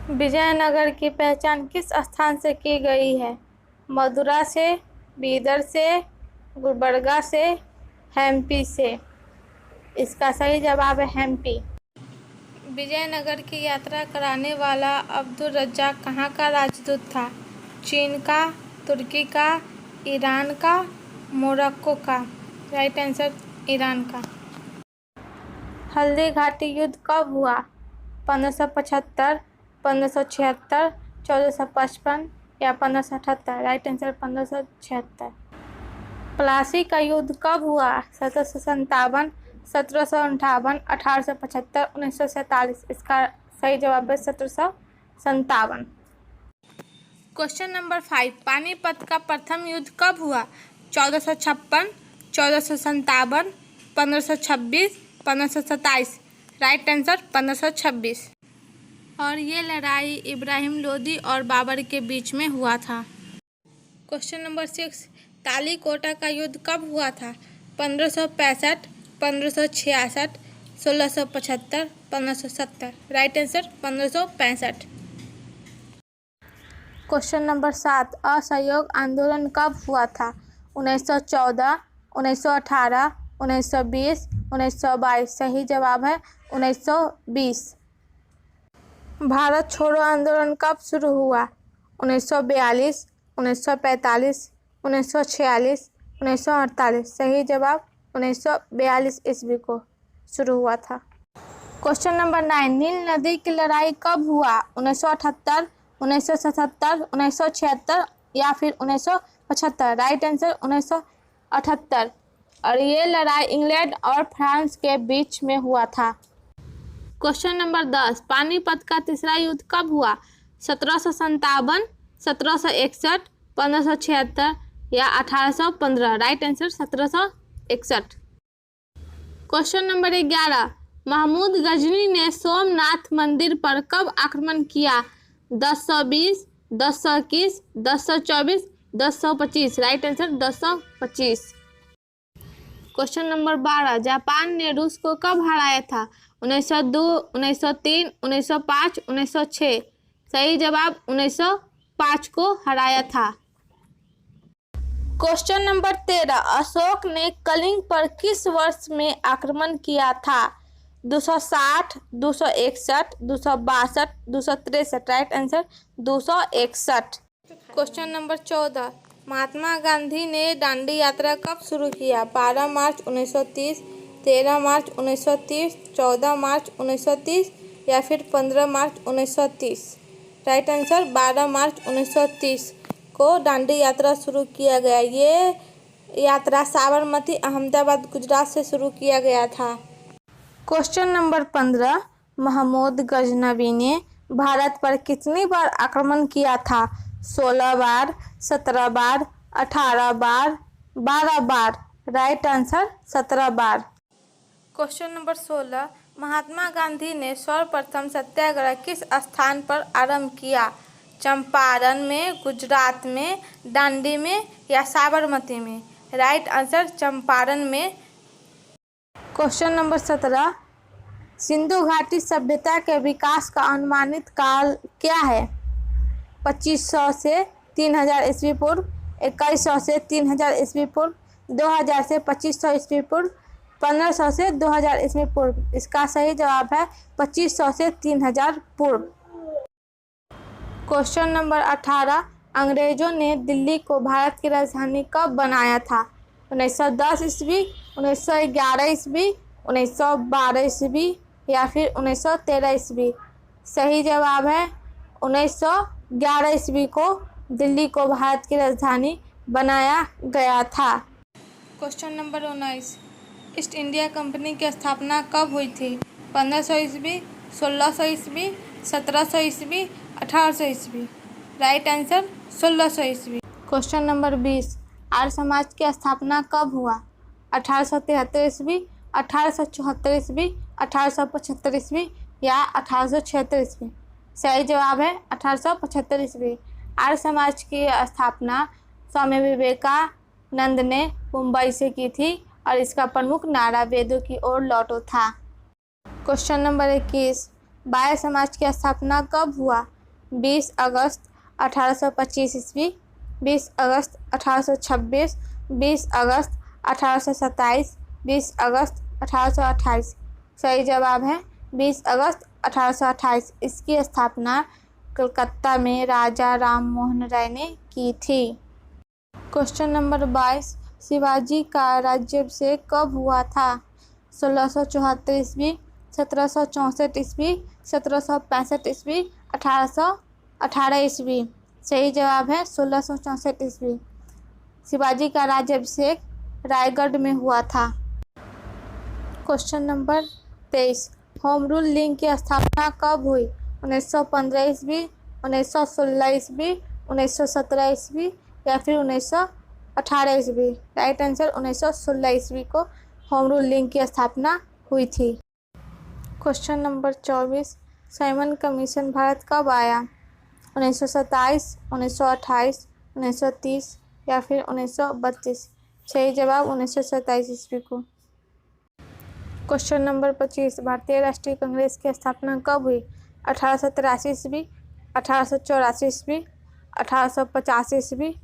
विजयनगर की पहचान किस स्थान से की गई है? मदुरा से, बीदर से, गुलबर्गा से, हम्पी से। इसका सही जवाब है हम्पी। विजयनगर की यात्रा कराने वाला अब्दुल रज्जाक कहाँ का राजदूत था? चीन का, तुर्की का, ईरान का, मोरक्को का। राइट आंसर ईरान का। हल्दी घाटी युद्ध कब हुआ? 1575, 1576, 1455 या 1578। Right answer 1576। प्लासी का युद्ध कब हुआ? 1757, 1758, 1875, 1947। इसका सही जवाब है 1757। क्वेश्चन नंबर 5, पानीपत का प्रथम युद्ध कब हुआ? 1456, 1457, 1526, 1527। Right answer 1526। और ये लड़ाई इब्राहिम लोदी और बाबर के बीच में हुआ था। क्वेश्चन नंबर 6, तालीकोटा का युद्ध कब हुआ था? 1565, 1566, 1675, 1570। Right answer 1565। क्वेश्चन नंबर 7, असहयोग आंदोलन कब हुआ था? 1914, 1918, 1920, 1922। सही जवाब है 1920। भारत छोड़ो आंदोलन कब शुरू हुआ? 1942, 1945, 1946, 1948। सही जवाब 1942 ईस्वी को शुरू हुआ था। क्वेश्चन नंबर 9, नील नदी की लड़ाई कब हुआ? 1978, 1977, 1976 या फिर 1975। Right answer 1978। और ये लड़ाई इंग्लैंड और फ्रांस के बीच में हुआ था। क्वेश्चन नंबर 10, पानीपत का तीसरा युद्ध कब हुआ? 1757, 1761, 1576 या 1815। Right answer 1761। Question number 11, Mahmud Ghazni ने सोमनाथ मंदिर पर कब आक्रमण किया? 1020, 1021, 1024, 1025। Right answer 1025। Question number 12, Japan ने रूस को कब हराया था? 1902, 1903, 1905, 1906। सही जवाब 1905 को हराया था। क्वेश्चन नंबर 13, अशोक ने कलिंग पर किस वर्ष में आक्रमण किया था? 260, 261, 262, 263। Right answer 261। Question number 14, Mahatma Gandhi ने दांडी यात्रा कब शुरू किया? 12 मार्च 1930, 13 मार्च 1930, 14 मार्च 1930 या फिर 15 मार्च 1930। राइट आंसर 12 मार्च 1930 को दांडी यात्रा शुरू किया गया। ये यात्रा साबरमती, अहमदाबाद, गुजरात से शुरू किया गया था। क्वेश्चन नंबर 15, महमूद गजनवी ने भारत पर कितनी बार आक्रमण किया था? 16 बार, 17 बार, 18 बार, 12 बार। राइट आंसर 17 बार। क्वेश्चन नंबर 16, महात्मा गांधी ने सर्वप्रथम सत्याग्रह किस स्थान पर आरंभ किया? चंपारण में, गुजरात में, दांडी में या साबरमती में। राइट आंसर चंपारण में। क्वेश्चन नंबर 17, सिंधु घाटी सभ्यता के विकास का अनुमानित काल क्या है? 2500 से 3000 ईस्वी पूर्व, 2100 से 3000 ईस्वी पूर्व, 2000 से 2500 ईस्वी पूर्व, 1500 से 2000 ईस्वी पूर्व। इसका सही जवाब है 2500 से 3000 पूर्व। क्वेश्चन नंबर 18, अंग्रेजों ने दिल्ली को भारत की राजधानी कब बनाया था? 1910 ईस्वी, 1911 ईस्वी, 1912 ईस्वी या फिर 1913 ईस्वी। सही जवाब है 1911 ईस्वी को दिल्ली को भारत की राजधानी बनाया गया था। Question number 19, east India company की स्थापना कब हुई थी? 1500 ईस्वी, 1600 ईस्वी, 1700 ईस्वी, 1800 ईस्वी। राइट आंसर 1600 ईस्वी। क्वेश्चन नंबर 20, आर्य समाज की स्थापना कब हुआ? 1873 ईस्वी, 1874 ईस्वी, 1875 ईस्वी या 1876 ईस्वी। सही जवाब है 1875 ईस्वी। आर्य समाज की स्थापना स्वामी विवेकानंद ने मुंबई से की थी और इसका प्रमुख नारा वेदों की ओर लौटो था। क्वेश्चन नंबर 21, बाह्य समाज की स्थापना कब हुआ? 20 अगस्त 1825 ईस्वी, 20 अगस्त 1826, 20 अगस्त 1827, 20 अगस्त 1828। सही जवाब है 20 अगस्त 1828। इसकी स्थापना कलकत्ता में राजा राम मोहन राय ने की थी। क्वेश्चन नंबर 22, शिवाजी का राज्याभिषेक कब हुआ था? 1674 ईस्वी, 1764 ईस्वी, 1765 ईस्वी, 1818 ईस्वी। सही जवाब है 1664 ईस्वी। शिवाजी का राज्याभिषेक रायगढ़ में हुआ था। Question number 23, home rule league की स्थापना कब हुई? 1915 ईस्वी, 1916 ईस्वी, 1917 ईस्वी या फिर 1918 ईस्वी। राइट आंसर 1916 ईस्वी को होम रूल लीग की स्थापना हुई थी। Question number 24, Simon commission Bharat कब आया? 1927, 1928, 1930 या फिर 1932। सही जवाब 1927 ईस्वी को। क्वेश्चन नंबर 25, भारतीय राष्ट्रीय कांग्रेस की स्थापना कब हुई? 1883 ईस्वी, 1884 ईस्वी, 1885 ईस्वी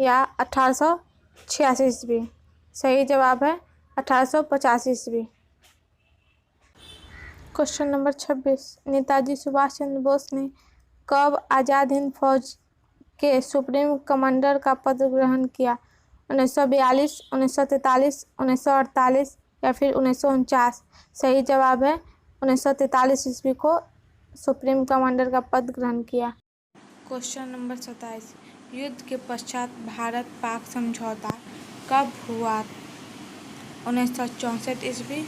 या 1886 ईस्वी। सही जवाब है 1885 ईस्वी। क्वेश्चन नंबर 26, नेताजी सुभाष चंद्र बोस ने कब आज़ाद हिंद फौज के सुप्रीम कमांडर का पद ग्रहण किया? 1942, 1943, 1948 या फिर 1949। सही जवाब है 1943 ईस्वी को सुप्रीम कमांडर का पद ग्रहण किया। क्वेश्चन नंबर 27, युद्ध के पश्चात भारत पाक समझौता कब हुआ? 1964 ईस्वी,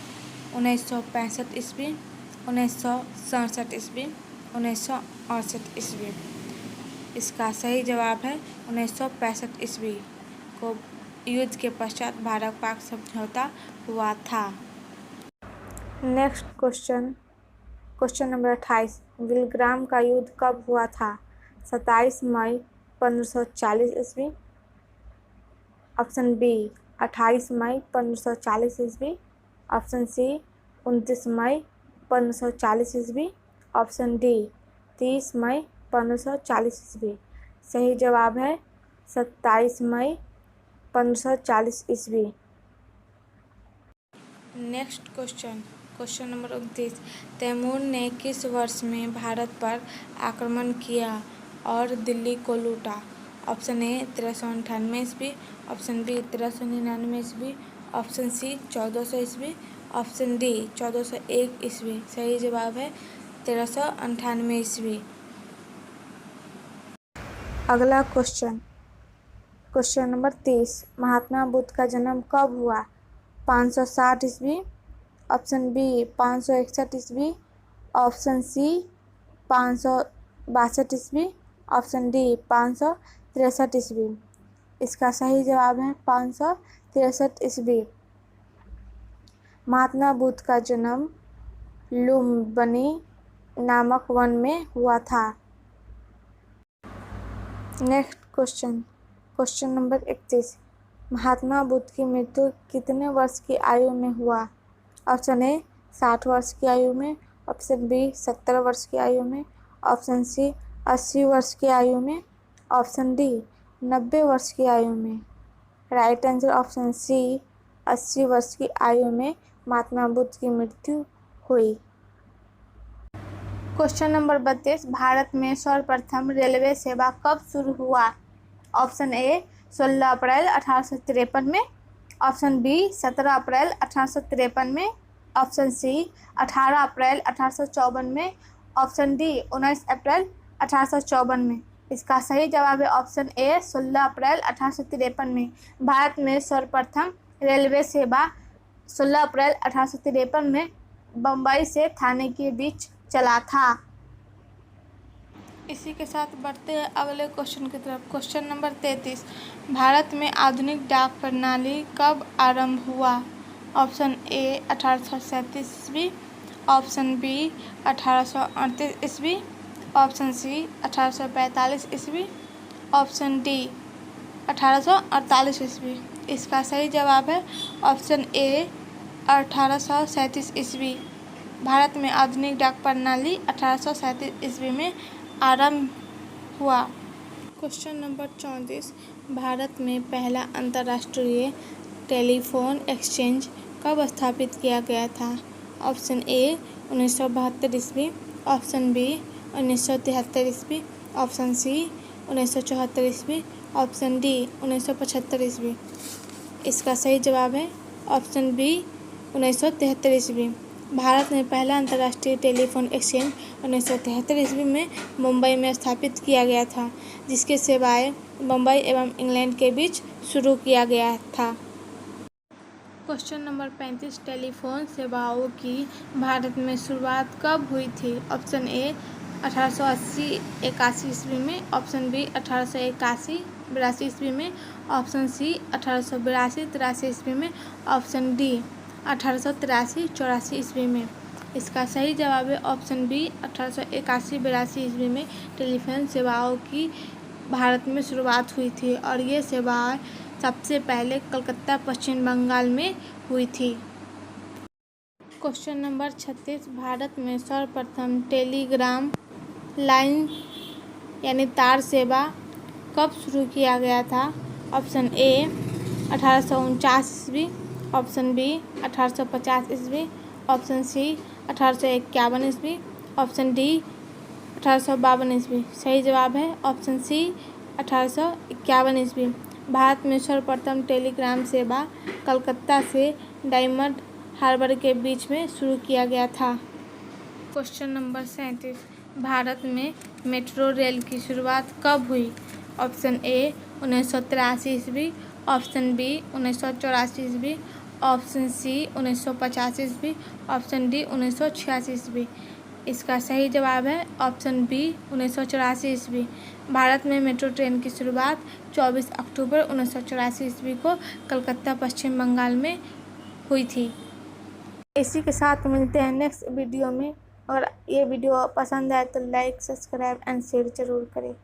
1965 ईस्वी, 1967 ईस्वी, 1968 ईस्वी। इसका सही जवाब है 1965 ईस्वी को युद्ध के पश्चात भारत पाक समझौता हुआ था। नेक्स्ट क्वेश्चन, क्वेश्चन नंबर 28, विलग्राम का युद्ध कब हुआ था? 27 मई 1540 ईस्वी, ऑप्शन बी 28 मई 1540 ईस्वी, ऑप्शन सी 29 मई 1540 ईस्वी, ऑप्शन डी 30 मई 1540 ईस्वी। सही जवाब है 27 मई 1540 ईस्वी। Next question, question number 29, Timur ने किस वर्ष में भारत पर आक्रमण किया और दिल्ली को लूटा? ऑप्शन ए 1398 ईस्वी, ऑप्शन बी 1399 ईस्वी, ऑप्शन सी 1400 ईस्वी, ऑप्शन डी 1401 ईस्वी। सही जवाब है 1398 ईस्वी। अगला question, question number 30, Mahatma Buddha का जन्म कब हुआ? 560 ईस्वी, ऑप्शन बी 561 ईस्वी, ऑप्शन सी 562 ईस्वी, ऑप्शन डी 563 ईस्वी। इसका सही जवाब है 563 ईस्वी। महात्मा बुद्ध का जन्म लुम्बिनी नामक वन में हुआ था। Next question, question number 31, Mahatma Buddha की मृत्यु कितने वर्ष की आयु में हुआ? ऑप्शन ए 60 वर्ष की आयु में, ऑप्शन बी 70 वर्ष की आयु में, ऑप्शन सी 80 वर्ष की आयु में, ऑप्शन डी 90 वर्ष की आयु में। राइट आंसर ऑप्शन सी 80 वर्ष की आयु में महात्मा बुद्ध की मृत्यु हुई। क्वेश्चन नंबर 32, भारत में सर्वप्रथम रेलवे सेवा कब शुरू हुआ? ऑप्शन ए 16 अप्रैल 1853 में, ऑप्शन बी 17 अप्रैल 1853 में, ऑप्शन सी 18 अप्रैल 1854 में, ऑप्शन डी 19 अप्रैल 1854 में। इसका सही जवाब है ऑप्शन ए 16 अप्रैल 1853 में। भारत में सर्वप्रथम रेलवे सेवा 16 अप्रैल 1853 में बम्बई से थाने के बीच चला था। इसी के साथ बढ़ते हैं अगले क्वेश्चन की तरफ। क्वेश्चन नंबर 33, भारत में आधुनिक डाक प्रणाली कब आरंभ हुआ? ऑप्शन ए 1837 ईस्वी, ऑप्शन बी 1838 ईस्वी, ऑप्शन सी 1845 ईस्वी, ऑप्शन डी 1848 ईस्वी। इसका सही जवाब है ऑप्शन ए 1837 ईस्वी। भारत में आधुनिक डाक प्रणाली 1837 ईस्वी में आरंभ हुआ। क्वेश्चन नंबर 34, भारत में पहला अंतर्राष्ट्रीय टेलीफोन एक्सचेंज कब स्थापित किया गया था? ऑप्शन ए 1972 ईस्वी, ऑप्शन बी 1973 ईस्वी, ऑप्शन सी 1974 ईस्वी, ऑप्शन डी 1975 ईस्वी। इसका सही जवाब है ऑप्शन बी 1973 ईस्वी। भारत में पहला अंतर्राष्ट्रीय टेलीफोन एक्सचेंज 1973 ईस्वी में मुंबई में स्थापित किया गया था, जिसकी सेवाएं मुंबई एवं इंग्लैंड के बीच शुरू किया गया था। क्वेश्चन नंबर 35, टेलीफोन सेवाओं की भारत में शुरुआत कब हुई थी? ऑप्शन ए 1880-81 ईस्वी में, ऑप्शन बी 1881-82 ईस्वी में, ऑप्शन सी 1882-83 ईस्वी में, ऑप्शन डी 1883-84 ईस्वी में। इसका सही जवाब है ऑप्शन बी 1881-82 ईस्वी में टेलीफोन सेवाओं की भारत में शुरुआत हुई थी और ये सेवाएं सबसे पहले कलकत्ता पश्चिम बंगाल में हुई थी। क्वेश्चन नंबर 36, भारत में सर्वप्रथम टेलीग्राम लाइन यानी तार सेवा कब शुरू किया गया था? ऑप्शन ए 1849 ईस्वी, ऑप्शन बी 1850 ईस्वी, ऑप्शन सी 1851 ईस्वी, ऑप्शन डी 1852 ईस्वी। सही जवाब है ऑप्शन सी 1851 ईस्वी। भारत में सर्वप्रथम टेलीग्राम सेवा कलकत्ता से डायमंड हार्बर के बीच में शुरू किया गया था। क्वेश्चन नंबर 37, भारत में मेट्रो रेल की शुरुआत कब हुई? ऑप्शन ए 1983 ईस्वी, ऑप्शन बी 1984 ईस्वी, ऑप्शन सी 1950 ईस्वी, ऑप्शन डी 1986 ईस्वी। इसका सही जवाब है ऑप्शन बी 1984 ईस्वी। भारत में मेट्रो ट्रेन की शुरुआत 24 अक्टूबर 1984 ईस्वी को कलकत्ता पश्चिम बंगाल में हुई थी। इसी के साथ मिलते हैं नेक्स्ट वीडियो में, और ये वीडियो पसंद आए तो लाइक, सब्सक्राइब एंड शेयर जरूर करें।